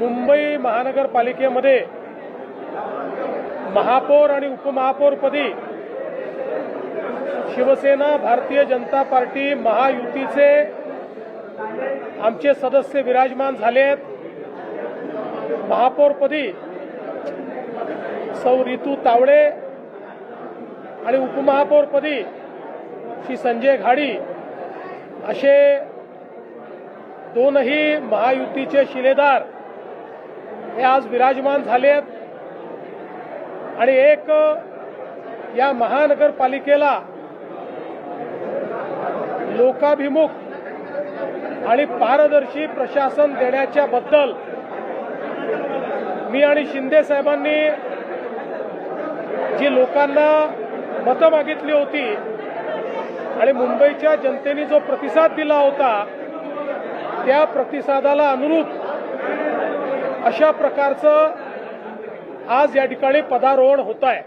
मुंबई महानगरपालिकेमध्ये महापौर आणि उपमहापौरपदी शिवसेना भारतीय जनता पार्टी महायुतीचे आमचे सदस्य विराजमान झाले आहेत। महापौरपदी सौ रितू तावडे आणि उपमहापौरपदी श्री संजय घाडी असे दोनही महायुतीचे शिलेदार हे आज विराजमान झाले आहेत आणि एक या महानगरपालिकेला लोकाभिमुख आणि पारदर्शी प्रशासन देण्याच्या बद्दल मी आणि शिंदे साहेबांनी जी लोकांना मतं मागितली होती आणि मुंबईच्या जनतेने जो प्रतिसाद दिला होता त्या प्रतिसादाला अनुरूप अशा प्रकारचं आज या ठिकाणी पदारोहण होत आहे।